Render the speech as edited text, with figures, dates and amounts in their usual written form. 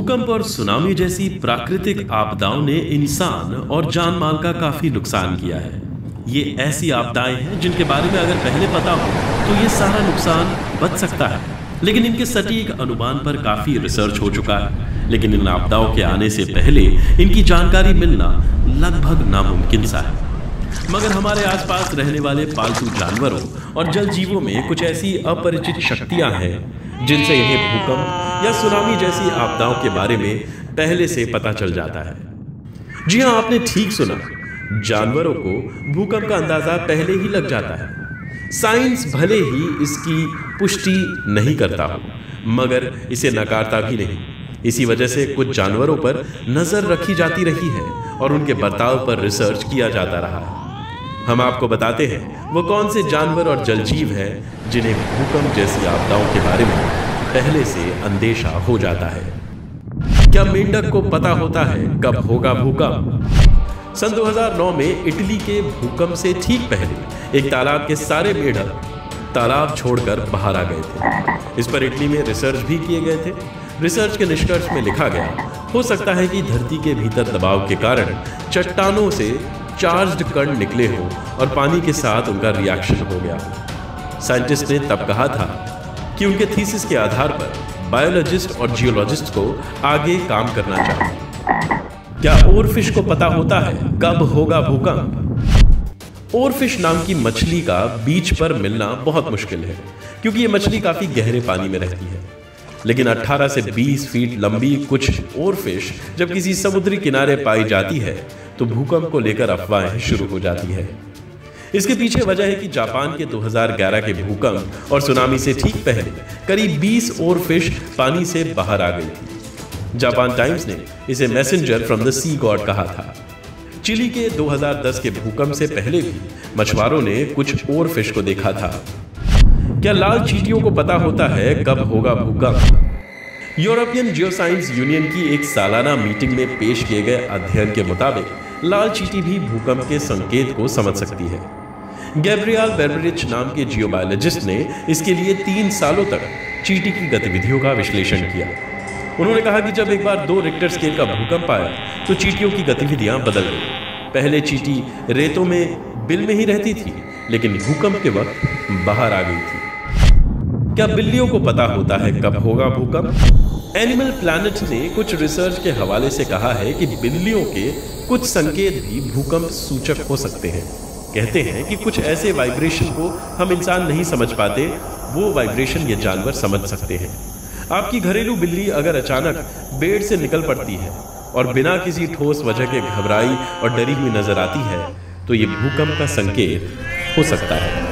भूकंप और सुनामी जैसी प्राकृतिक आपदाओं ने इंसान और जान माल का काफी नुकसान किया है। ये ऐसी आपदाएं हैं जिनके बारे में अगर पहले पता हो तो ये सारा नुकसान बच सकता है, लेकिन इनके सटीक अनुमान पर काफी रिसर्च हो चुका है। लेकिन इन आपदाओं के आने से पहले इनकी जानकारी मिलना लगभग नामुमकिन सा है। मगर हमारे आसपास रहने वाले पालतू जानवरों और जल जीवों में कुछ ऐसी अपरिचित शक्तियां हैं जिनसे इन्हें भूकंप या सुनामी जैसी आपदाओं के बारे में पहले से पता चल जाता है। जी हाँ, आपने ठीक सुना, जानवरों को भूकंप का अंदाजा पहले ही लग जाता है। साइंस भले ही इसकी पुष्टि नहीं करता हो, मगर इसे नकारता भी नहीं। इसी वजह से कुछ जानवरों पर नजर रखी जाती रही है और उनके बर्ताव पर रिसर्च किया जाता रहा है। हम आपको बताते हैं वो कौन से जानवर और जलजीव हैं जिन्हें भूकंप जैसी आपदाओं के बारे में पहले से अंदेशा हो जाता है। क्या मेंढक को पता होता है कब होगा भूकंप? सन 2009 में इटली के भूकंप से ठीक पहले एक तालाब के सारे मेंढक तालाब छोड़कर बाहर आ गए थे। इस पर इटली में रिसर्च भी किए गए थे। रिसर्च के निष्कर्ष में लिखा गया, हो सकता है कि धरती के भीतर दबाव के कारण चट्टानों से चार्ज्ड कण निकले हो और पानी के साथ उनका रिएक्शन हो गया हो। साइंटिस्ट ने तब कहा था कि उनके थीसिस के आधार पर बायोलॉजिस्ट और जियोलॉजिस्ट को आगे काम करना चाहिए। क्या ओरफिश को पता होता है कब होगा भूकंप? ओरफिश नाम की मछली का बीच पर मिलना बहुत मुश्किल है, क्योंकि ये मछली काफी गहरे पानी में रहती है। लेकिन 18 से 20 फीट लंबी कुछ ओरफिश जब किसी समुद्री किनारे पाई जाती है तो भूकंप को लेकर अफवाहें शुरू हो जाती है। इसके पीछे वजह है कि जापान के 2011 के भूकंप और सुनामी से ठीक पहले करीब 20 ओरफिश पानी से बाहर आ गई थी। जापान टाइम्स ने इसे messenger from the sea god कहा था। चिली के 2010 के भूकंप से पहले भी मछुआरों ने कुछ ओरफिश को देखा था। क्या लाल चींटियों को पता होता है कब होगा भूकंप? यूरोपियन जियोसाइंस यूनियन की एक सालाना मीटिंग में पेश किए गए अध्ययन के मुताबिक लाल चींटी भी भूकंप के संकेत को समझ सकती है। गैब्रियल बेर्बरिच नाम के जियोबायोलॉजिस्ट ने इसके लिए 3 सालों तक चींटी की गतिविधियों का विश्लेषण किया। उन्होंने कहा कि जब एक बार 2 रिक्टर स्केल का भूकंप आया तो चींटियों की गतिविधियां बदल गई। पहले चींटी रेतों में बिल में ही रहती थी, लेकिन भूकंप के वक्त बाहर आ गई थी। क्या बिल्लियों को पता होता है कब होगा भूकंप? एनिमल प्लैनेट ने कुछ रिसर्च के हवाले से कहा है कि बिल्लियों के कुछ संकेत भी भूकंप सूचक हो सकते हैं। कहते हैं कि कुछ ऐसे वाइब्रेशन को हम इंसान नहीं समझ पाते, वो वाइब्रेशन ये जानवर समझ सकते हैं। आपकी घरेलू बिल्ली अगर अचानक बेड से निकल पड़ती है और बिना किसी ठोस वजह के घबराई और डरी हुई नजर आती है तो ये भूकंप का संकेत हो सकता है।